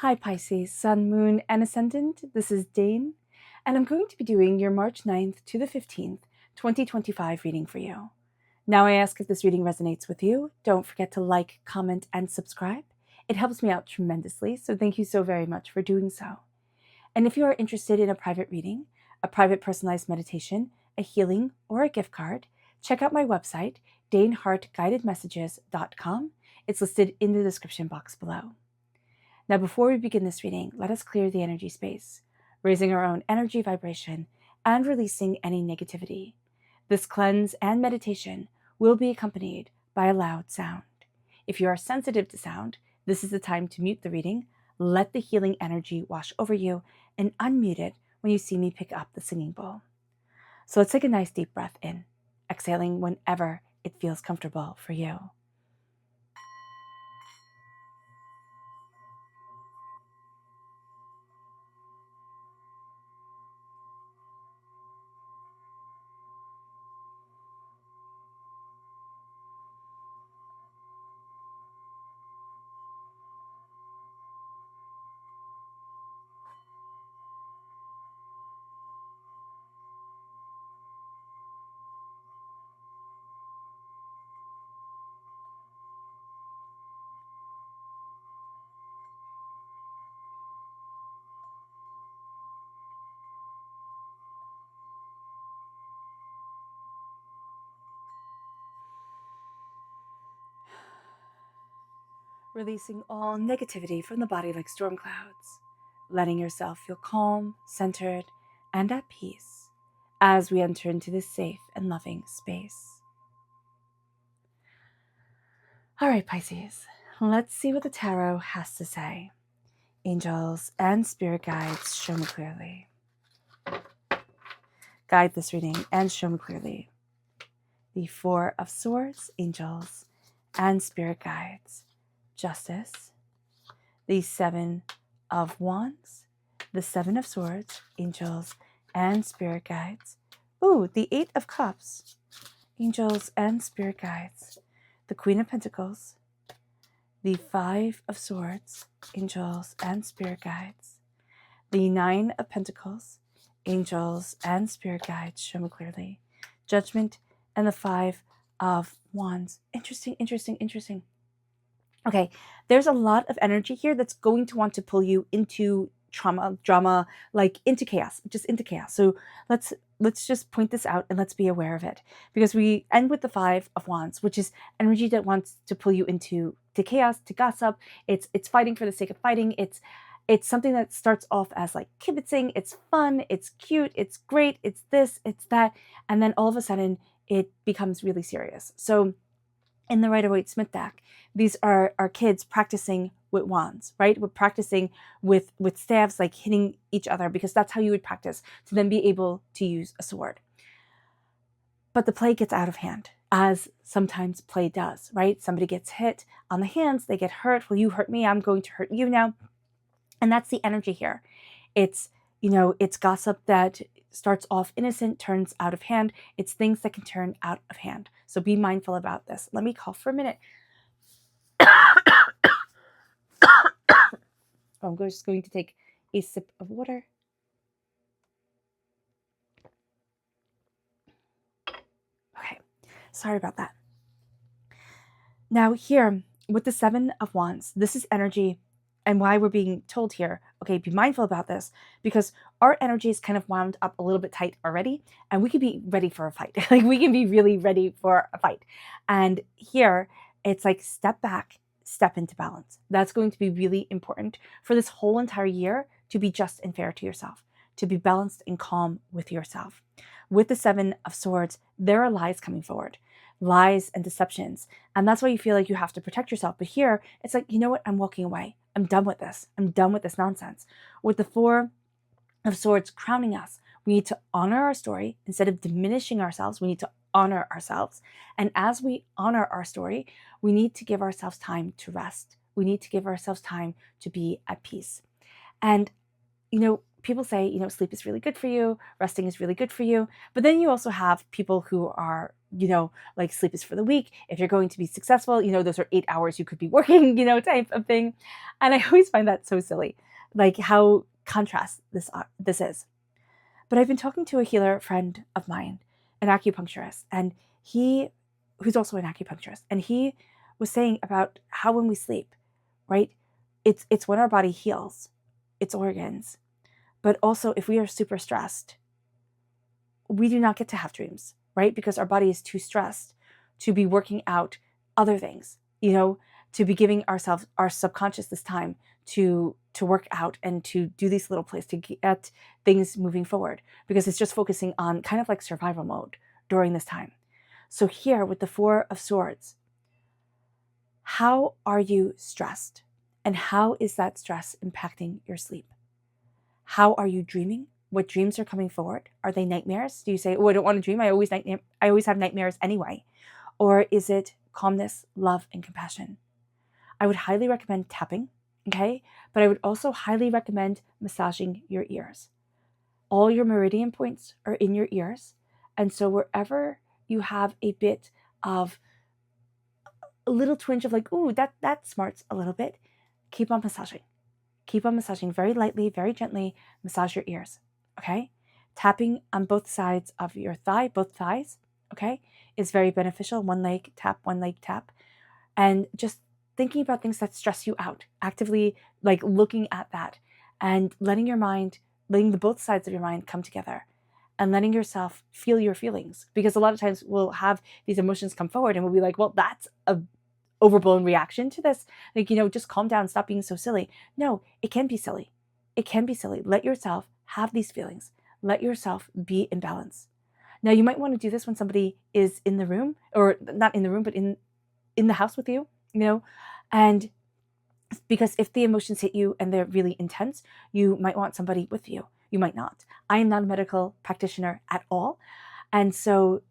Hi Pisces, Sun, Moon, and Ascendant. This is Dane, and I'm going to be doing your March 9th to the 15th, 2025 reading for you. Now I ask if this reading resonates with you. Don't forget to like, comment, and subscribe. It helps me out tremendously, so thank you so very much for doing so. And if you are interested in a private reading, a private personalized meditation, a healing, or a gift card, check out my website, daneharttarot.com. It's listed in the description box below. Now, before we begin this reading, let us clear the energy space, raising our own energy vibration and releasing any negativity. This cleanse and meditation will be accompanied by a loud sound. If you are sensitive to sound, this is the time to mute the reading, let the healing energy wash over you, and unmute it when you see me pick up the singing bowl. So let's take a nice deep breath in, exhaling whenever it feels comfortable for you. Releasing all negativity from the body like storm clouds, letting yourself feel calm, centered, and at peace as we enter into this safe and loving space. All right, Pisces, let's see what the tarot has to say. Angels and spirit guides, show me clearly. Guide this reading and show me clearly. The Four of Swords, angels and spirit guides. Justice, the Seven of Wands, the Seven of Swords, angels and spirit guides. Ooh, the Eight of Cups, angels and spirit guides. The Queen of Pentacles, the Five of Swords, angels and spirit guides. The Nine of Pentacles, angels and spirit guides, show me clearly. Judgment and the Five of Wands. Interesting. Okay, there's a lot of energy here that's going to want to pull you into drama, like into chaos, just into chaos. So let's just point this out and let's be aware of it, because we end with the Five of Wands, which is energy that wants to pull you into chaos, to gossip. It's fighting for the sake of fighting. It's something that starts off as like kibitzing. It's fun, it's cute, it's great, it's this, it's that, and then all of a sudden it becomes really serious. So in the Rider-Waite-Smith deck, these are kids practicing with wands, right? We're practicing with staves, like hitting each other, because that's how you would practice to then be able to use a sword. But the play gets out of hand, as sometimes play does, right? Somebody gets hit on the hands, they get hurt. Well, you hurt me, I'm going to hurt you now. And that's the energy here. It's gossip that starts off innocent, turns out of hand. It's things that can turn out of hand. So be mindful about this. Let me cough for a minute. I'm just going to take a sip of water. Okay, sorry about that. Now here, with the Seven of Wands, this is energy, and why we're being told here, okay, be mindful about this, because our energy is kind of wound up a little bit tight already, and we can be ready for a fight. Like, we can be really ready for a fight. And here, it's like step back, step into balance. That's going to be really important for this whole entire year, to be just and fair to yourself, to be balanced and calm with yourself. With the Seven of Swords, there are lies coming forward, lies and deceptions. And that's why you feel like you have to protect yourself. But here, it's like, you know what? I'm walking away. I'm done with this. I'm done with this nonsense. With the Four of Swords crowning us, we need to honor our story. Instead of diminishing ourselves, we need to honor ourselves. And as we honor our story, we need to give ourselves time to rest. We need to give ourselves time to be at peace. And, people say, you know, sleep is really good for you, resting is really good for you. But then you also have people who are, you know, like sleep is for the weak. If you're going to be successful, you know, those are 8 hours you could be working, you know, type of thing. And I always find that so silly, like how contrast this is. But I've been talking to a healer friend of mine, an acupuncturist, and who's also an acupuncturist, and he was saying about how when we sleep, right, it's when our body heals its organs, but also if we are super stressed, we do not get to have dreams, right? Because our body is too stressed to be working out other things, you know, to be giving ourselves, our subconscious, this time to work out and to do these little plays to get things moving forward, because it's just focusing on kind of like survival mode during this time. So here with the Four of Swords, how are you stressed? And how is that stress impacting your sleep? How are you dreaming? What dreams are coming forward? Are they nightmares? Do you say, oh, I don't want to dream. I always have nightmares anyway. Or is it calmness, love, and compassion? I would highly recommend tapping, okay? But I would also highly recommend massaging your ears. All your meridian points are in your ears. And so wherever you have a bit of a little twinge of like, ooh, that smarts a little bit, keep on massaging. Keep on massaging very lightly, very gently. Massage your ears, okay? Tapping on both sides of your thigh, both thighs, okay, is very beneficial. One leg tap, one leg tap. And just thinking about things that stress you out, actively like looking at that and letting your mind, letting the both sides of your mind come together and letting yourself feel your feelings. Because a lot of times we'll have these emotions come forward and we'll be like, well, that's a overblown reaction to this. Like, you know, just calm down, stop being so silly. No, it can be silly. It can be silly. Let yourself have these feelings. Let yourself be in balance. Now, you might want to do this when somebody is in the room, or not in the room, but in the house with you, you know, and because if the emotions hit you and they're really intense, you might want somebody with you. You might not. I am not a medical practitioner at all. And so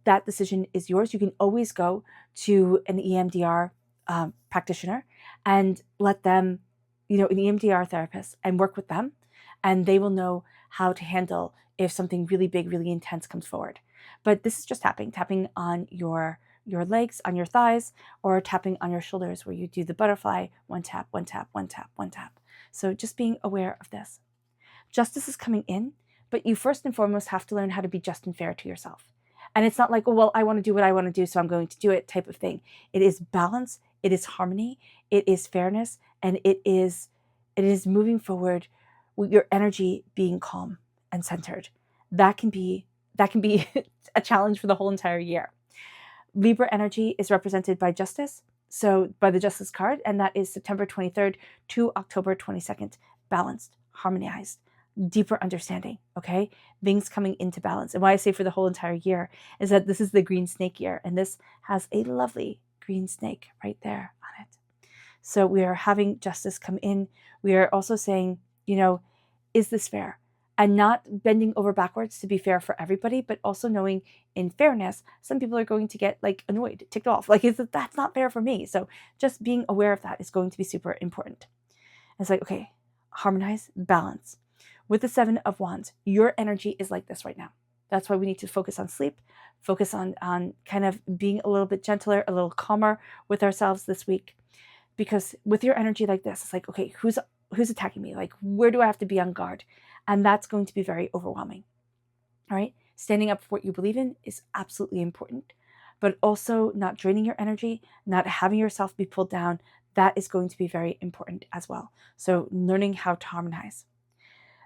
that decision is yours. You can always go to an EMDR practitioner and let them, you know, an EMDR therapist, and work with them. And they will know how to handle if something really big, really intense comes forward. But this is just tapping on your legs, on your thighs, or tapping on your shoulders where you do the butterfly, one tap, one tap, one tap, one tap. So just being aware of this. Justice is coming in, but you first and foremost have to learn how to be just and fair to yourself. And it's not like, oh, well, I want to do what I want to do, so I'm going to do it type of thing. It is balance, it is harmony, it is fairness, and it is moving forward with your energy being calm and centered. That can be a challenge for the whole entire year. Libra energy is represented by justice, so by the justice card, and that is September 23rd to October 22nd. Balanced, harmonized, deeper understanding, okay? Things coming into balance. And why I say for the whole entire year is that this is the green snake year, and this has a lovely green snake right there on it. So we are having justice come in. We are also saying, you know, is this fair? And not bending over backwards to be fair for everybody, but also knowing in fairness, some people are going to get like annoyed, ticked off. Like, that's not fair for me. So just being aware of that is going to be super important. It's like, okay, harmonize, balance. With the Seven of Wands, your energy is like this right now. That's why we need to focus on sleep, focus on kind of being a little bit gentler, a little calmer with ourselves this week. Because with your energy like this, it's like, okay, who's attacking me? Like, where do I have to be on guard? And that's going to be very overwhelming. All right. Standing up for what you believe in is absolutely important, but also not draining your energy, not having yourself be pulled down. That is going to be very important as well. So learning how to harmonize.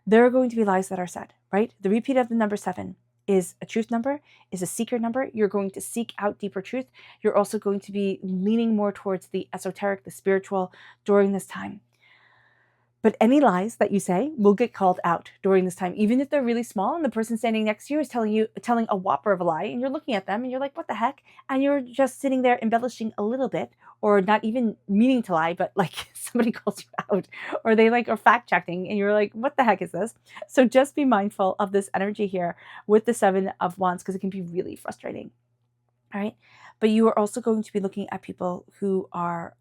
There are going to be lies that are said, right? The repeat of the number 7 is a truth number, is a seeker number. You're going to seek out deeper truth. You're also going to be leaning more towards the esoteric, the spiritual during this time. But any lies that you say will get called out during this time, even if they're really small and the person standing next to you is telling a whopper of a lie, and you're looking at them and you're like, what the heck? And you're just sitting there embellishing a little bit, or not even meaning to lie, but like somebody calls you out, or they like are fact checking and you're like, what the heck is this? So just be mindful of this energy here with the Seven of Wands, because it can be really frustrating. All right. But you are also going to be looking at people who are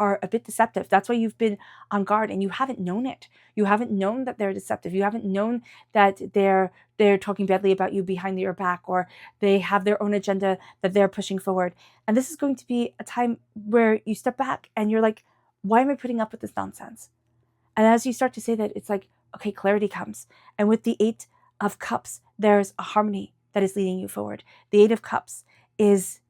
are a bit deceptive. That's why you've been on guard and you haven't known it. You haven't known that they're deceptive. You haven't known that they're talking badly about you behind your back, or they have their own agenda that they're pushing forward. And this is going to be a time where you step back and you're like, why am I putting up with this nonsense? And as you start to say that, it's like, okay, clarity comes. And with the 8 of Cups, there's a harmony that is leading you forward. The 8 of Cups is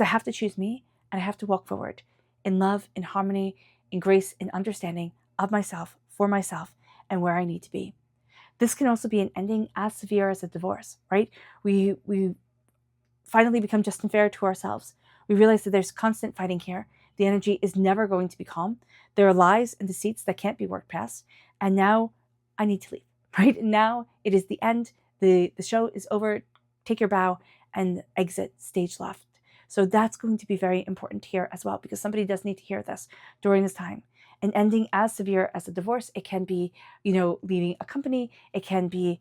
I have to choose me, and I have to walk forward in love, in harmony, in grace, in understanding of myself, for myself, and where I need to be. This can also be an ending as severe as a divorce, right? We finally become just and fair to ourselves. We realize that there's constant fighting here. The energy is never going to be calm. There are lies and deceits that can't be worked past. And now I need to leave, right? Now it is the end. The show is over. Take your bow and exit stage left. So that's going to be very important here as well, because somebody does need to hear this during this time. An ending as severe as a divorce, it can be, leaving a company. It can be,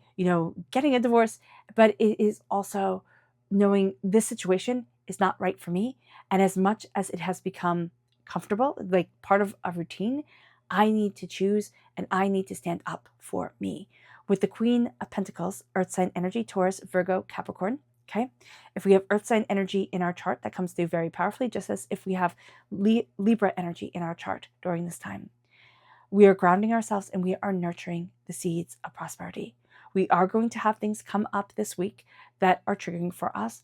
getting a divorce, but it is also knowing this situation is not right for me. And as much as it has become comfortable, like part of a routine, I need to choose and I need to stand up for me. With the Queen of Pentacles, Earth sign energy, Taurus, Virgo, Capricorn. Okay. If we have Earth sign energy in our chart, that comes through very powerfully, just as if we have Libra energy in our chart during this time. We are grounding ourselves and we are nurturing the seeds of prosperity. We are going to have things come up this week that are triggering for us.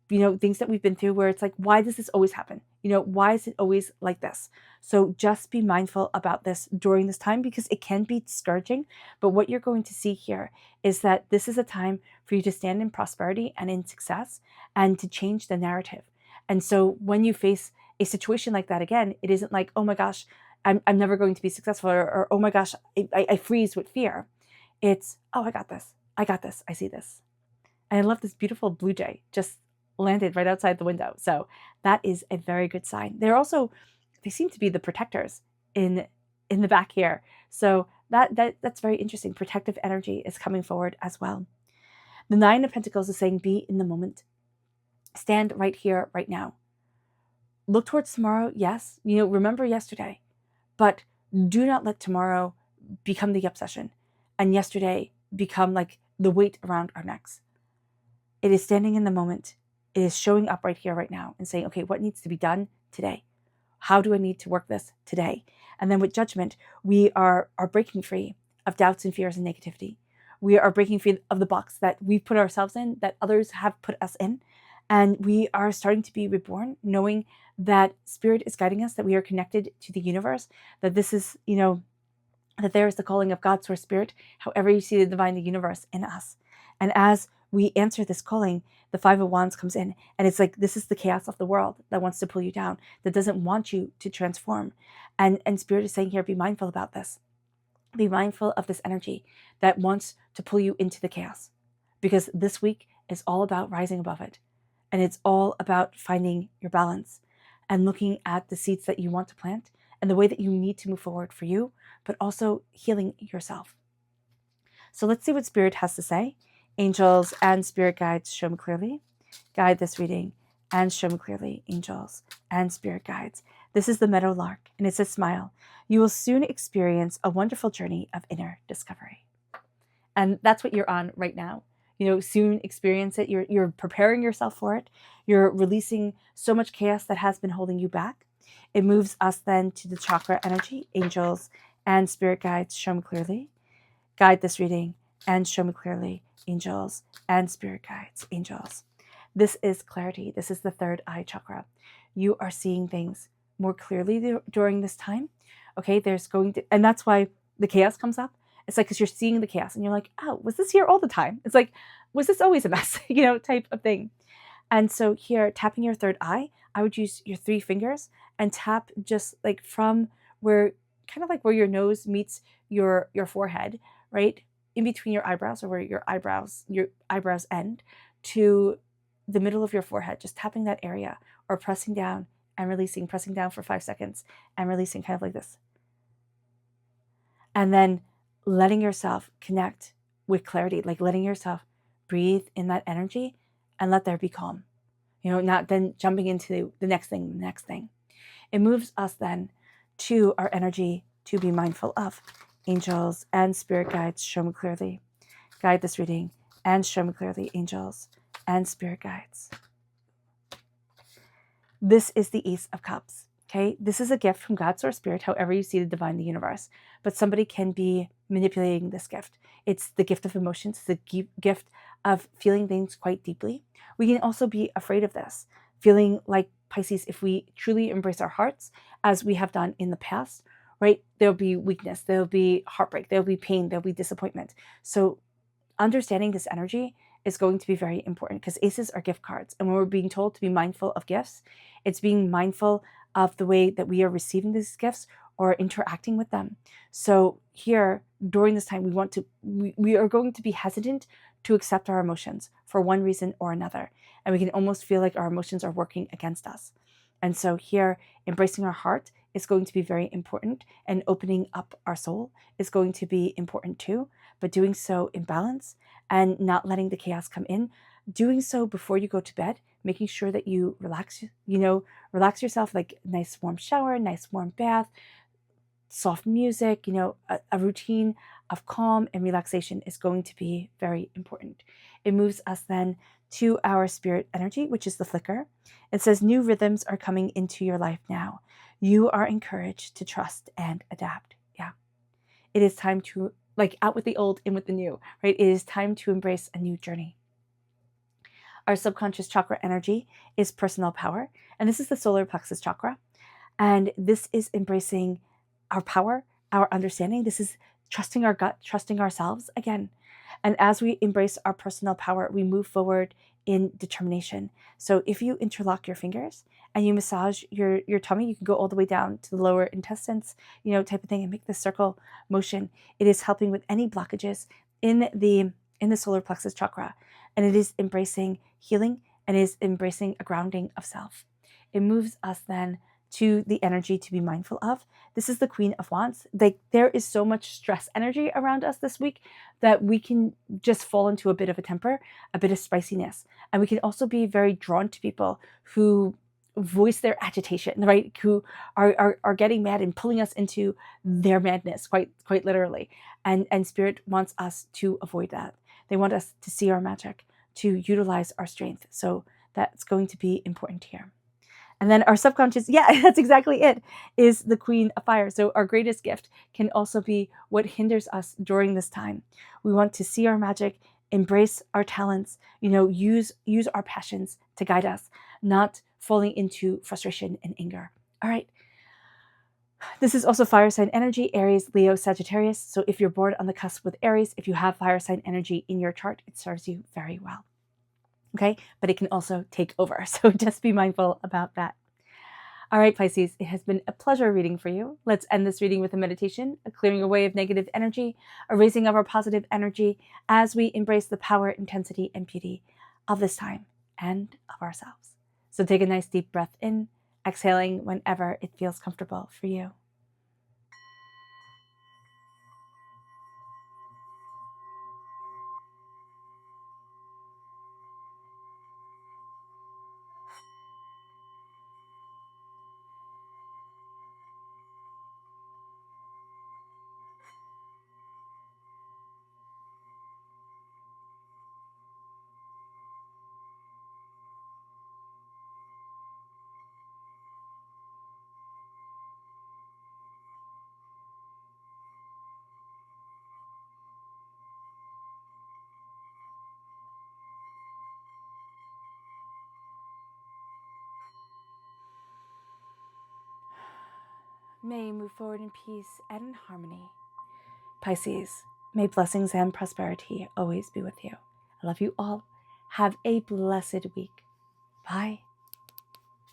Things that we've been through where it's like, why does this always happen? Why is it always like this? So just be mindful about this during this time, because it can be discouraging. But what you're going to see here is that this is a time for you to stand in prosperity and in success and to change the narrative. And so when you face a situation like that again, it isn't like, oh my gosh, I'm never going to be successful, or oh my gosh, I freeze with fear. It's, oh, I got this. I see this. And I love this beautiful blue jay just landed right outside the window. So that is a very good sign. They seem to be the protectors in the back here. So that's very interesting. Protective energy is coming forward as well. The 9 of Pentacles is saying, be in the moment. Stand right here, right now. Look towards tomorrow, yes. Remember yesterday. But do not let tomorrow become the obsession and yesterday become like the weight around our necks. It is standing in the moment. It is showing up right here, right now, and saying, okay, what needs to be done today? How do I need to work this today? And then with Judgment, we are breaking free of doubts and fears and negativity. We are breaking free of the box that we've put ourselves in, that others have put us in. And we are starting to be reborn, knowing that Spirit is guiding us, that we are connected to the universe, that this is, that there is the calling of God, Source, Spirit, however you see the divine, the universe in us. And as we answer this calling, the 5 of Wands comes in, and it's like, this is the chaos of the world that wants to pull you down, that doesn't want you to transform. And Spirit is saying here, be mindful about this. Be mindful of this energy that wants to pull you into the chaos, because this week is all about rising above it. And it's all about finding your balance and looking at the seeds that you want to plant and the way that you need to move forward for you, but also healing yourself. So let's see what Spirit has to say. Angels and Spirit guides, show me clearly. Guide this reading and show me clearly, angels and Spirit guides. This is the meadowlark, and it says, smile. You will soon experience a wonderful journey of inner discovery. And that's what you're on right now. Soon experience it. You're preparing yourself for it. You're releasing so much chaos that has been holding you back. It moves us then to the chakra energy. Angels and Spirit guides, show me clearly. Guide this reading and show me clearly, angels and Spirit guides, angels. This is clarity. This is the 3rd eye chakra. You are seeing things more clearly during this time. Okay, and that's why the chaos comes up. It's like, because you're seeing the chaos and you're like, oh, was this here all the time? It's like, was this always a mess? Type of thing. And so here, tapping your 3rd eye, I would use your 3 fingers and tap just like from where, kind of like where your nose meets your forehead, right? In between your eyebrows, or where your eyebrows end, to the middle of your forehead, just tapping that area, or pressing down and releasing, pressing down for 5 seconds and releasing, kind of like this. And then letting yourself connect with clarity, like letting yourself breathe in that energy and let there be calm. Not then jumping into the next thing. It moves us then to our energy to be mindful of. Angels and spirit guides, show me clearly. Guide this reading and show me clearly, angels and spirit guides. This is the Ace of Cups. Okay, this is a gift from God, Source, Spirit, however you see the divine, the universe. But somebody can be manipulating this gift. It's the gift of emotions. It's the gift of feeling things quite deeply. We can also be afraid of this, feeling like Pisces, if we truly embrace our hearts, as we have done in the past, right? There'll be weakness, there'll be heartbreak, there'll be pain, there'll be disappointment. So understanding this energy is going to be very important, because aces are gift cards. And when we're being told to be mindful of gifts, it's being mindful of the way that we are receiving these gifts or interacting with them. So here, during this time, we are going to be hesitant to accept our emotions for one reason or another. And we can almost feel like our emotions are working against us. And so here, embracing our heart is going to be very important, and opening up our soul is going to be important too, but doing so in balance and not letting the chaos come in. Doing so before you go to bed, making sure that you relax, relax yourself, like nice warm shower, nice warm bath, soft music, a routine of calm and relaxation is going to be very important. It moves us then to our spirit energy, which is the flicker. It says new rhythms are coming into your life now. You are encouraged to trust and adapt. Yeah. It is time to, like, out with the old, in with the new, right? It is time to embrace a new journey. Our subconscious chakra energy is personal power, and this is the solar plexus chakra. And this is embracing our power, our understanding. This is trusting our gut, trusting ourselves again. And as we embrace our personal power, we move forward in determination. So if you interlock your fingers and you massage your tummy, you can go all the way down to the lower intestines, type of thing, and make the circle motion. It is helping with any blockages in the solar plexus chakra. And it is embracing healing, and is embracing a grounding of self. It moves us then to the energy to be mindful of. This is the Queen of Wands. There is so much stress energy around us this week that we can just fall into a bit of a temper, a bit of spiciness. And we can also be very drawn to people who voice their agitation, right? Who are getting mad and pulling us into their madness, quite literally. And Spirit wants us to avoid that. They want us to see our magic, to utilize our strength. So that's going to be important here. And then our subconscious, yeah, that's exactly it, is the Queen of Fire. So our greatest gift can also be what hinders us during this time. We want to see our magic, embrace our talents, use our passions to guide us, not falling into frustration and anger. All right. This is also fire sign energy, Aries, Leo, Sagittarius. So if you're born on the cusp with Aries, if you have fire sign energy in your chart, it serves you very well. Okay, but it can also take over. So just be mindful about that. All right, Pisces, it has been a pleasure reading for you. Let's end this reading with a meditation, a clearing away of negative energy, a raising of our positive energy as we embrace the power, intensity, and beauty of this time and of ourselves. So take a nice deep breath in, exhaling whenever it feels comfortable for you. May you move forward in peace and in harmony. Pisces, may blessings and prosperity always be with you. I love you all. Have a blessed week. Bye.